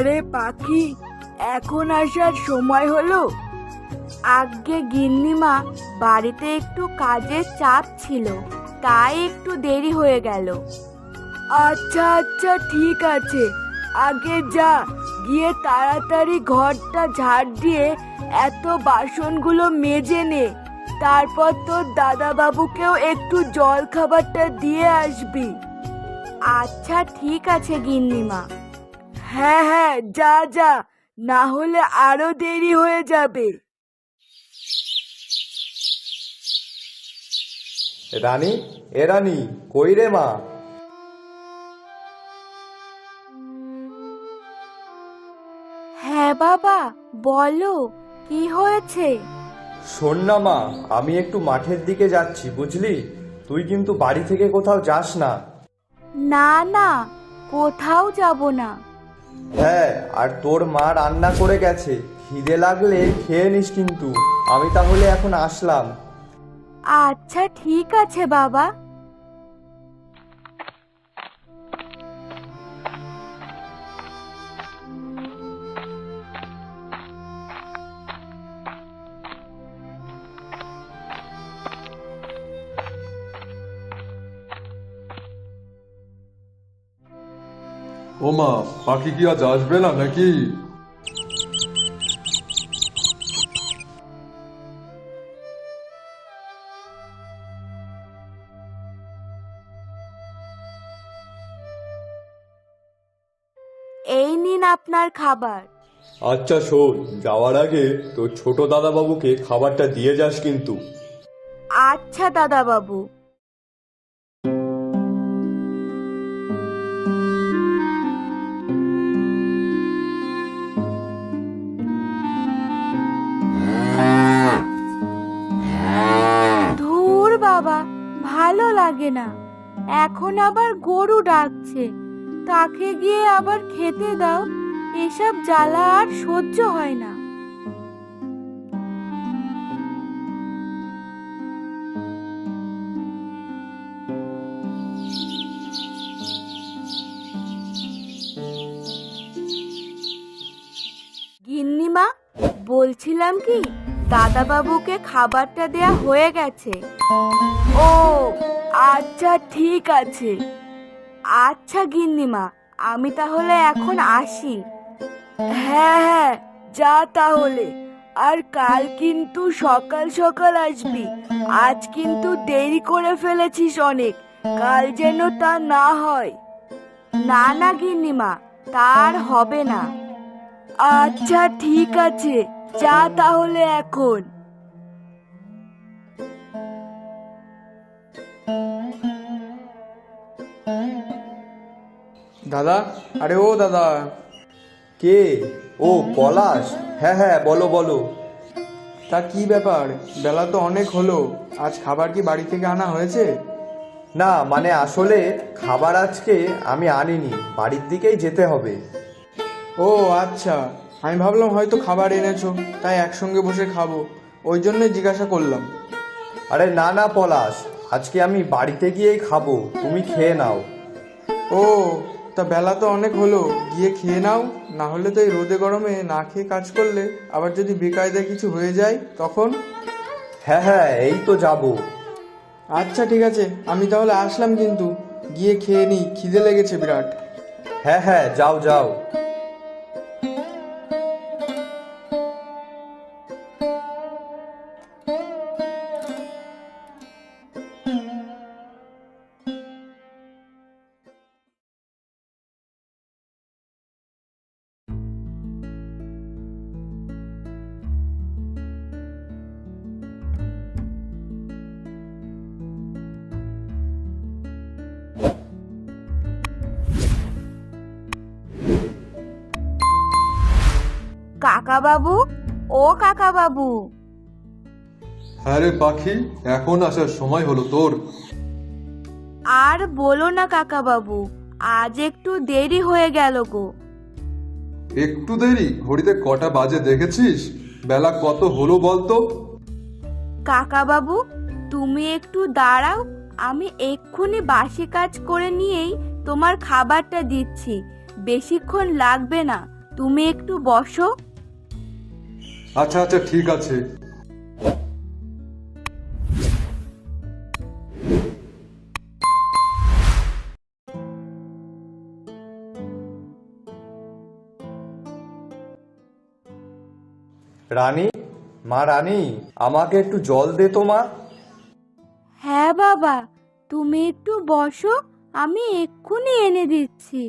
হ্যাঁ রে পাখি, এখন আসার সময় হলো? আগে গিন্নিমা, বাড়িতে একটু কাজের চাপ ছিল, তাই একটু দেরি হয়ে গেল। আচ্ছা আচ্ছা, ঠিক আছে। আগে যা, গিয়ে তাড়াতাড়ি ঘরটা ঝাড় দিয়ে এত বাসনগুলো মেজে নে। তারপর তোর দাদা বাবুকেও একটু জল খাবারটা দিয়ে আসবি। আচ্ছা ঠিক আছে গিন্নিমা। হ্যাঁ হ্যাঁ, যা যা, না হলে আরো দেরি হয়ে যাবে। রানী, এ রানী, কই রে মা? হ্যাঁ বাবা, বলো, কি হয়েছে? শোন না মা, আমি একটু মাঠের দিকে যাচ্ছি, বুঝলি? তুই কিন্তু বাড়ি থেকে কোথাও যাস না। না না, কোথাও যাব না। হ্যাঁ, আর তোর মা রান্না করে গেছে, খিদে লাগলে খেয়ে নিস কিন্তু। আমি তাহলে এখন আসলাম। আচ্ছা ঠিক আছে বাবা। ওমা, পাখি কি আজ আসবে না নাকি? এই নিন আপনার খাবার। আচ্ছা শোন, যাওয়ার আগে তোর ছোট দাদা বাবুকে খাবারটা দিয়ে যাস কিন্তু। আচ্ছা দাদা বাবু। ধুর বাবা, ভালো লাগে না। এখন আবার গরু ডাকছে, তাকে গিয়ে আবার খেতে দাও। এসব জ্বালা আর সহ্য হয় না। গিন্নিমা, বলছিলাম কি, দাদা বাবুকে খাবারটা দেয়া হয়ে গেছে। ও আচ্ছা ঠিক আছে। আচ্ছা গিন্নিমা, আমি তাহলে এখন আসি। হ্যাঁ হ্যাঁ, যা তাহলে। আর কাল কিন্তু সকাল সকাল আসবি। আজ কিন্তু দেরি করে ফেলেছিস অনেক, কাল যেন তা না হয়। না না গিন্নিমা, তার হবে না। আচ্ছা ঠিক আছে, যা তাহলে এখন। দাদা, আরে ও দাদা। কে? ও পলাশ, হ্যাঁ হ্যাঁ, বলো বলো। তা কি ব্যাপার, বেলা তো অনেক হলো, আজ খাবার কি বাড়ি থেকে আনা হয়েছে? না মানে আসলে খাবার আজকে আমি আনিনি, বাড়ির দিকেই যেতে হবে। ও আচ্ছা, আমি ভাবলাম হয়তো খাবার এনেছো, তাই একসঙ্গে বসে খাবো, ওই জন্যই জিজ্ঞাসা করলাম। আরে না না পলাশ, আজকে আমি বাড়িতে গিয়েই খাবো, তুমি খেয়ে নাও। ও, তা বেলা তো অনেক হলো, গিয়ে খেয়ে নাও, না হলে তো এই রোদে গরমে না খেয়ে কাজ করলে আবার যদি বেকায়দায় কিছু হয়ে যায় তখন। হ্যাঁ হ্যাঁ, এই তো যাবো। আচ্ছা ঠিক আছে, আমি তাহলে আসলাম, কিন্তু গিয়ে খেয়ে নিই, খিদে লেগেছে বিরাট। হ্যাঁ হ্যাঁ, যাও যাও। কাকা বাবু, ও কাকা বাবু। হ্যাঁ রে পাখি, এখন আসার সময় হলো তোর? আর বলো না কাকা বাবু, আজ একটু দেরি হয়ে গেল গো। একটু দেরি? ঘড়িতে কটা বাজে দেখেছিস? বেলা কত হলো বলতো? কাকা বাবু, তুমি একটু দাঁড়াও, আমি এক্ষুনি বাসি কাজ করে নিয়েই তোমার খাবারটা দিচ্ছি। বেশিক্ষণ লাগবে না, তুমি একটু বসো। আচ্ছা আচ্ছা, ঠিক আছে। রানী, মা রানী, আমাকে একটু জল দে তো মা। হ্যাঁ বাবা, তুমি একটু বসো, আমি এক্ষুনি এনে দিচ্ছি।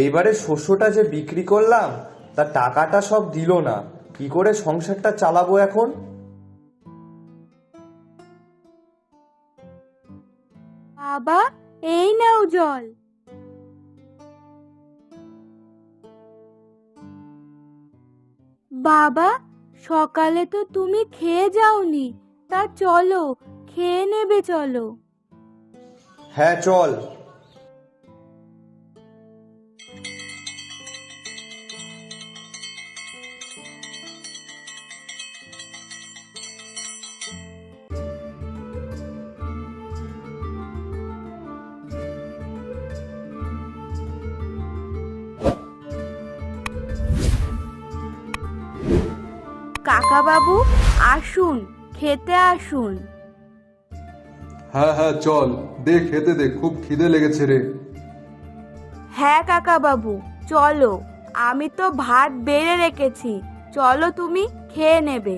এইবারে শস্যটা যে বিক্রি করলাম তার টাকাটা সব দিল না, কি করে সংসারটা চালাবো এখন? বাবা, এই নাও জল। বাবা, সকালে তো তুমি খেয়ে যাওনি, তা চলো খেয়ে নেবে, চলো। হ্যাঁ চল। কাকা বাবু, আসুন, খেতে আসুন। হ্যাঁ হ্যাঁ, চল দে, খেতে দে, খুব খিদে লেগেছে রে। হ্যাঁ কাকা বাবু, চলো, আমি তো ভাত বেড়ে রেখেছি, চলো তুমি খেয়ে নেবে।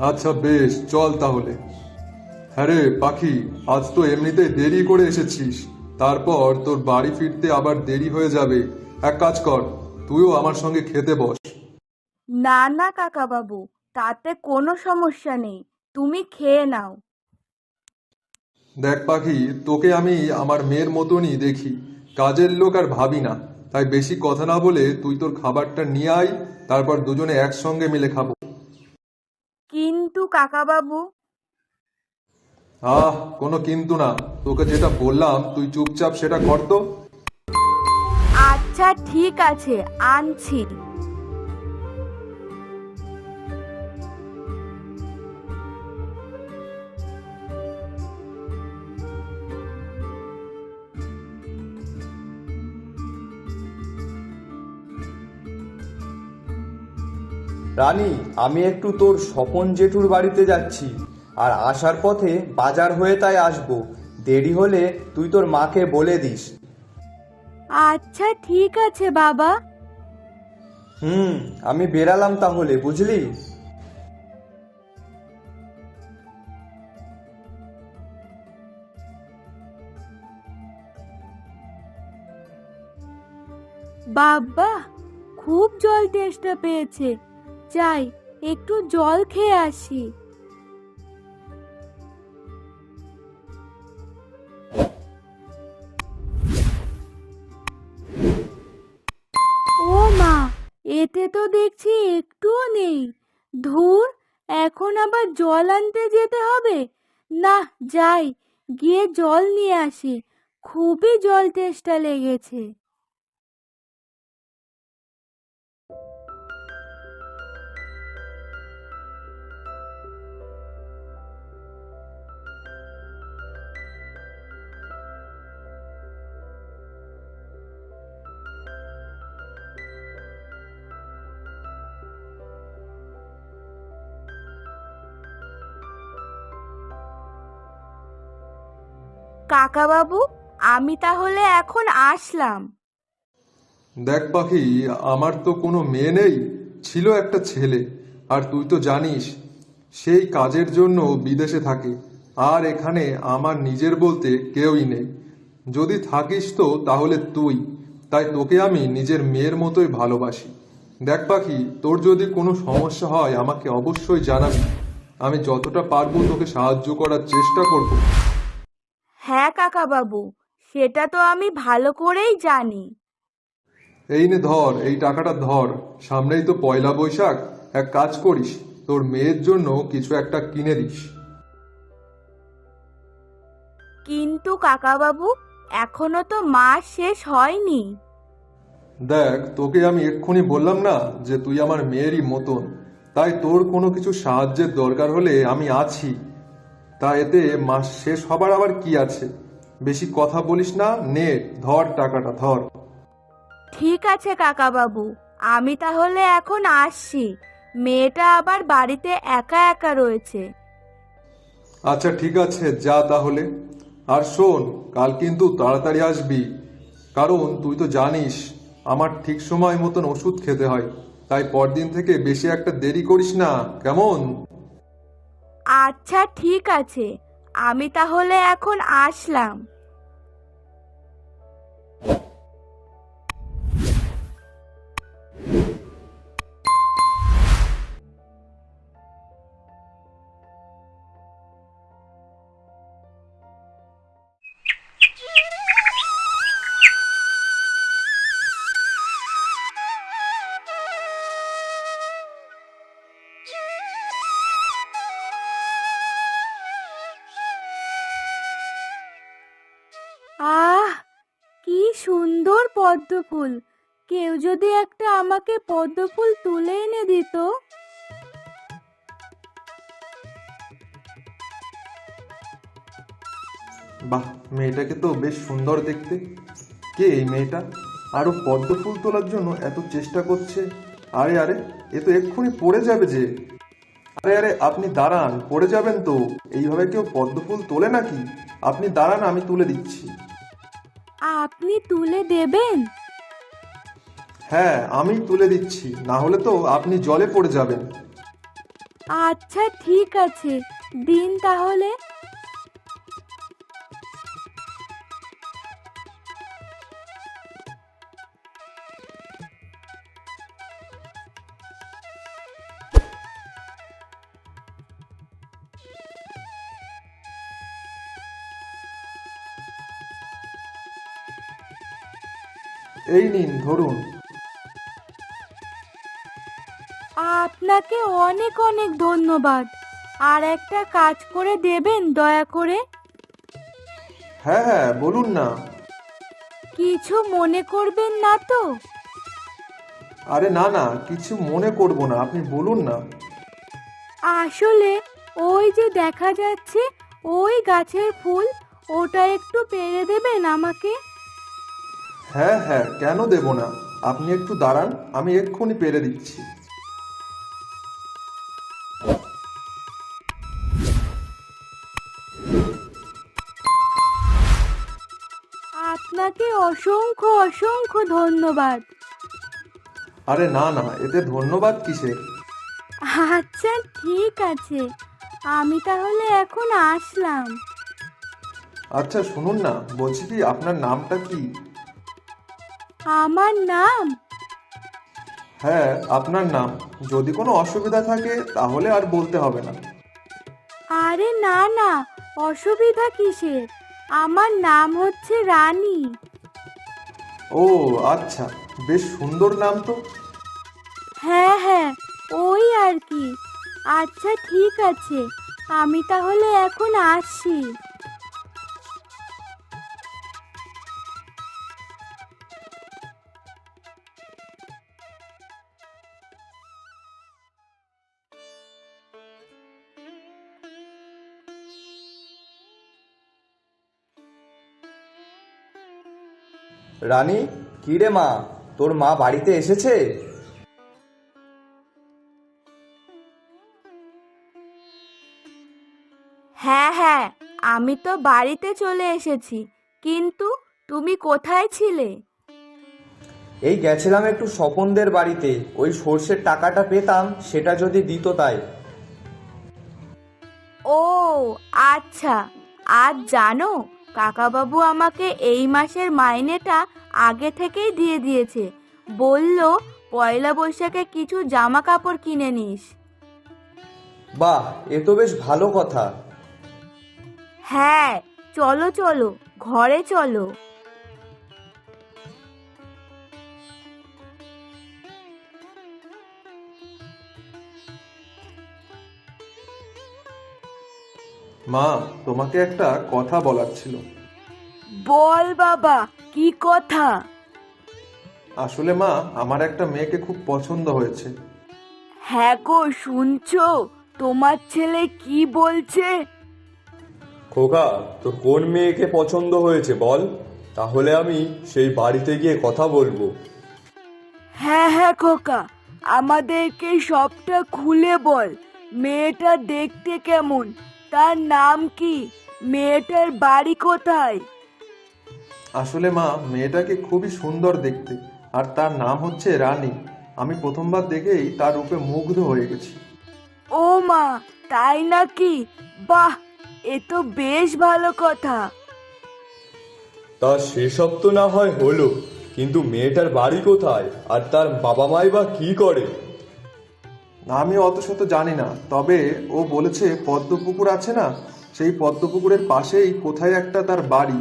আচ্ছা বেশ, চল তাহলে। হ্যাঁ রে পাখি, আজ তো এমনিতেই দেরি করে এসেছিস, তারপর তোর বাড়ি ফিরতে আবার দেরি হয়ে যাবে। এক কাজ কর, তুইও আমার সঙ্গে খেতে বস। না না কাকা বাবু, তাতে কোনো সমস্যা নেই, তুমি খেয়ে নাও। দেখ পাখি, তোকে আমি আমার মেয়ের মতনই দেখি, কাজের লোক আর ভাবি না। তাই বেশি কথা না বলে তুই তোর খাবারটা নিয়ে আয়, তারপর দুজনে একসঙ্গে মিলে খাবো। কিন্তু কাকা বাবু। কোনো কিন্তু না, তোকে যেটা বললাম তুই চুপচাপ সেটা কর তো। আচ্ছা ঠিক আছে, আনছি। রানী, আমি একটু তোর স্বপন জেঠুর বাড়িতে যাচ্ছি, আর আসার পথে বাজার হয়ে তাই আসবো। দেরি হলে তুই তোর মাকে বলে দিস। আচ্ছা ঠিক আছে বাবা। আমি বেরালাম তাহলে, বুঝলি? বাবা, খুব জল তেষ্টা পেয়েছে, যাই একটু জল খেয়ে আসি। ও মা, এতে তো দেখছি একটুও নেই। ধুর, এখন আবার জল আনতে যেতে হবে। না, যাই, গিয়ে জল নিয়ে আসি, খুবই জল তেষ্টা লেগেছে। কাকা বাবু, আমি তাহলে এখন আসলাম। দেখ পাখি, আমার তো কোনো মেয়ে নেই, ছিল একটা ছেলে, আর তুই তো জানিস সেই কাজের জন্য বিদেশে থাকে, আর এখানে আমার নিজের বলতে কেউই নেই। যদি থাকিস তো তাহলে তুই, তাই তোকে আমি নিজের মেয়ের মতোই ভালোবাসি। দেখ পাখি, তোর যদি কোনো সমস্যা হয় আমাকে অবশ্যই জানাবি, আমি যতটা পারবো তোকে সাহায্য করার চেষ্টা করব। হ্যাঁ কাকা বাবু, সেটা তো আমি ভালো করেই জানি। এই নে ধর, এই টাকাটা ধর, সামনেই তো পয়লা বৈশাখ, এক কাজ করিস, তোর মেয়ের জন্য কিছু একটা কিনে দিস। কিন্তু কাকা বাবু, এখনো তো মাস শেষ হয়নি। দেখ, তোকে আমি এক্ষুনি বললাম না যে তুই আমার মেয়েরই মতন, তাই তোর কোনো কিছু সাহায্যের দরকার হলে আমি আছি। তা এতে মাস শেষ হবার আবার কি আছে? বেশি কথা বলিস না, নে ধর টাকাটা ধর। ঠিক আছে কাকাবাবু, আমি তাহলে এখন আসছি। মেয়েটা আবার বাড়িতে একা একা রয়েছে। আচ্ছা ঠিক আছে, যা তাহলে। আর শোন, কাল কিন্তু তাড়াতাড়ি আসবি, কারণ তুই তো জানিস আমার ঠিক সময় মতন ওষুধ খেতে হয়। তাই পরদিন থেকে বেশি একটা দেরি করিস না, কেমন? আচ্ছা ঠিক আছে, আমি তাহলে এখন আসলাম। আহ, কি সুন্দর পদ্ম ফুল! কেউ যদি একটা আমাকে পদ্ম ফুল তুলে এনে দিত। বাহ, মেয়েটাকে তো বেশ সুন্দর দেখতে। কে এই মেয়েটা? আরো পদ্ম ফুল তোলার জন্য এত চেষ্টা করছে। আরে আরে, এ তো এক্ষুনি পড়ে যাবে যে। আরে আরে, আপনি দাঁড়ান, পড়ে যাবেন তো। এইভাবে কেউ পদ্ম ফুল তোলে নাকি? আপনি দাঁড়ান, আমি তুলে দিচ্ছি। আপনি তুলে দেবেন? হ্যাঁ, আমি তুলে দিচ্ছি, না হলে তো আপনি জলে পড়ে যাবেন। আচ্ছা ঠিক আছে, দিন তাহলে। এই নিন, ধরুন। আপনাকে অনেক অনেক ধন্যবাদ। আর একটা কাজ করে দেবেন দয়া করে? হ্যাঁ হ্যাঁ, বলুন না। কিছু মনে করবেন না তো? আরে না না, কিছু মনে করব না, আপনি বলুন না। আসলে ওই যে দেখা যাচ্ছে ওই গাছের ফুল, ওটা একটু পেরে দেবেন আমাকে? হ্যাঁ হ্যাঁ, কেন দেব না। আপনি একটু দাঁড়ান, আমি এক্ষুনি পেরে দিচ্ছি। আপনাকে অসংখ্য অসংখ্য ধন্যবাদ। আরে না না, এতে ধন্যবাদ কিসের? আচ্ছা ঠিক আছে, আমি তাহলে এখন আসলাম। আচ্ছা শুনুন না, বলছি কি, আপনার নামটা কি? আমার নাম? হ্যাঁ, আপনার নাম। যদি কোনো অসুবিধা থাকে তাহলে আর বলতে হবে না। আরে না না, অসুবিধা কিসের? আমার নাম হচ্ছে রানী। ও আচ্ছা, বেশ সুন্দর নাম তো। হ্যাঁ হ্যাঁ, ওই আর কি। আচ্ছা ঠিক আছে, আমি তাহলে এখন আসছি। রানী, কি রে মা, তোর মা বাড়িতে এসেছে? হ্যাঁ হ্যাঁ, আমি তো বাড়িতে চলে এসেছি, কিন্তু তুমি কোথায় ছিলে? এই গেছিলাম একটু স্বপনদের বাড়িতে, ওই সর্ষের টাকাটা পেতাম, সেটা যদি দিত তাই। ও আচ্ছা, আজ জানো কাকাবাবু আমাকে এই মাসের মাইনেটা আগে থেকেই দিয়ে দিয়েছে। বলল পয়লা বৈশাখে কিছু জামা কাপড় কিনে নিস। বাহ, এ তো বেশ ভালো কথা। হ্যাঁ, চলো চলো, ঘরে চলো। মা, তোমাকে একটা কথা বলার ছিল। বল বাবা, কি কথা? আসলে মা, আমার একটা মেয়েকে খুব পছন্দ হয়েছে। হ্যাঁ গো, শুনছো? তোমার ছেলে কি বলছে? খোকা, তোর কোন মেয়েকে পছন্দ হয়েছে বল, তাহলে আমি সেই বাড়িতে গিয়ে কথা বলবো। হ্যাঁ হ্যাঁ খোকা, আমাদেরকে সবটা খুলে বল। মেয়েটা দেখতে কেমন, তার নাম কি, মেয়েটার বাড়ি কোথায়? আসলে মা, মেয়েটাকে খুবই সুন্দর দেখতে, আর তার নাম হচ্ছে রানী। আমি প্রথমবার দেখেই তার রূপে মুগ্ধ হয়ে গেছি। ও মা, তাই নাকি? বাহ, এ তো বেশ ভালো কথা। তা সেসব তো না হয় হলো, কিন্তু মেয়েটার বাড়ি কোথায় আর তার বাবা মাই বা কি করে? আমি অত শত জানি না, তবে ও বলেছে পদ্মপুকুর আছে না, সেই পদ্মপুকুরের পাশেই কোথায় একটা তার বাড়ি।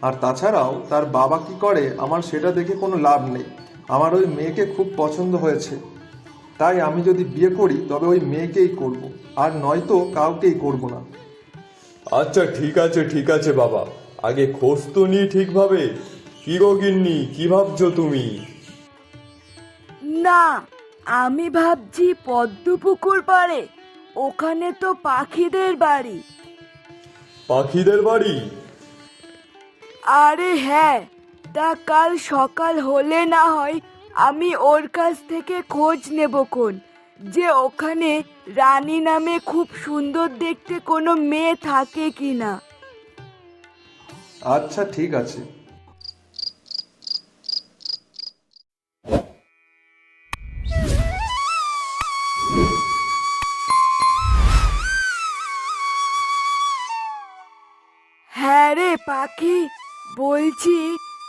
আর তাছাড়াও তার বাবা কি করে আমার সেটা দেখে কোনো লাভ নেই। আমার ওই মেয়েকে খুব পছন্দ হয়েছে, তাই আমি যদি বিয়ে করি তবে ওই মেয়েকেই করব, আর নয়তো কাউকেই করব না। আচ্ছা ঠিক আছে বাবা, আগে খোঁজ তো নি ঠিকভাবে। কি গো গিন্নি, কি ভাবছো তুমি? না, আমি ভাবছি পদ্মপুকুর পাড়ে, ওখানে তো পাখিদের বাড়ি। পাখিদের বাড়ি? আরে হ্যাঁ, তা কাল সকাল হলে না হয় আমি ওর কাছ থেকে খোঁজ নেবক্ষণ যে ওখানে রানী নামে খুব সুন্দর দেখতে কোনো মেয়ে থাকে কিনা। আচ্ছা ঠিক আছে। হ্যাঁ রে পাখি, বলছি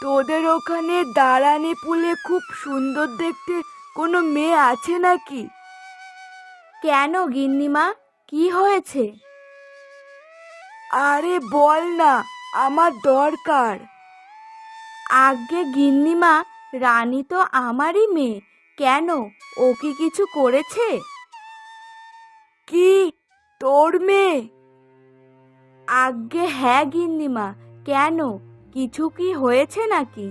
তোদের ওখানে দাঁড়ানি পুলে খুব সুন্দর দেখতে কোনো মেয়ে আছে নাকি? কেন গিন্নিমা, কি হয়েছে? আরে বল না, আমার দরকার। আগে গিন্নিমা, রানী তো আমারই মেয়ে, কেন, ও কি কিছু করেছে? কি, তোর মেয়ে? আজ্ঞে হ্যাঁ গিন্নিমা, কেন, কিছু কি হয়েছে নাকি?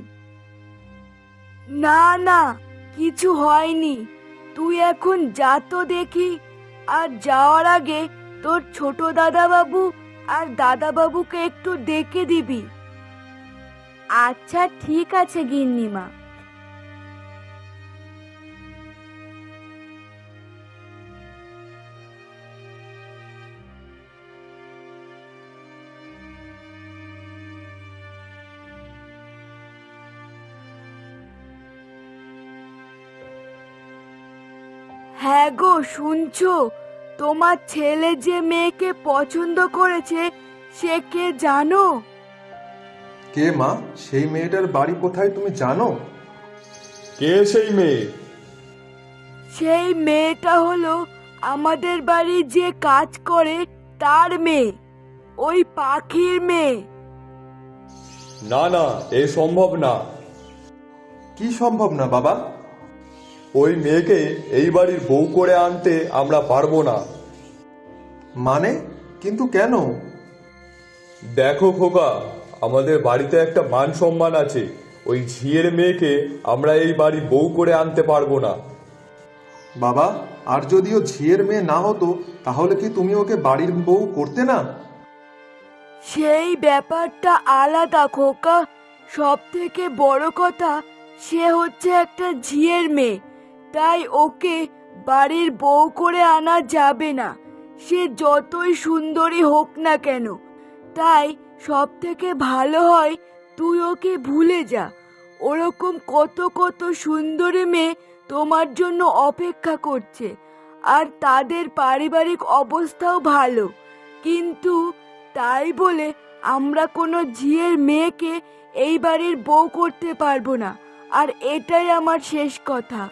না না, কিছু হয়নি। তুই এখন যা তো দেখি, আর যাওয়ার আগে তোর ছোট দাদা বাবু আর দাদা বাবুকে একটু ডেকে দিবি। আচ্ছা ঠিক আছে গিন্নিমা। হ্যাঁ গো, শুনছো? তোমার ছেলে যে মেয়েকে পছন্দ করেছে, সে কে জানো? কে মা? সেই মেয়েটার বাড়ি কোথায় তুমি জানো? কে সেই মেয়ে? সেই মেয়েটা হলো আমাদের বাড়ি যে কাজ করে তার মেয়ে, ওই পাখির মেয়ে। না না, এ সম্ভব না। কি সম্ভব না বাবা? ওই মেয়েকে এই বাড়ির বউ করে আনতে আমরা পারবো না। মানে? কিন্তু কেন? দেখো খোকা, আমাদের বাড়িতে একটা মান সম্মান আছে। ওই ঝিয়ের মেয়েকে আমরা এই বাড়ি বউ করে আনতে পারবো না। বাবা, আর যদিও ঝিয়ের মেয়ে না হতো, তাহলে কি তুমি ওকে বাড়ির বউ করতে না? সেই ব্যাপারটা আলাদা খোকা, সব থেকে বড় কথা, সে হচ্ছে একটা ঝিয়ের মেয়ে, তাই ওকে বাড়ির বউ করে আনা যাবে না, সে যতই সুন্দরী হোক না কেন। তাই সব থেকে ভালো হয় তুই ওকে ভুলে যা। ওরকম কত কত সুন্দরী মেয়ে তোমার জন্য অপেক্ষা করছে, আর তাদের পারিবারিক অবস্থাও ভালো, কিন্তু তাই বলে আমরা কোনো ঝিয়ের মেয়েকে এই বাড়ির বউ করতে পারবো না। আর এটাই আমার শেষ কথা।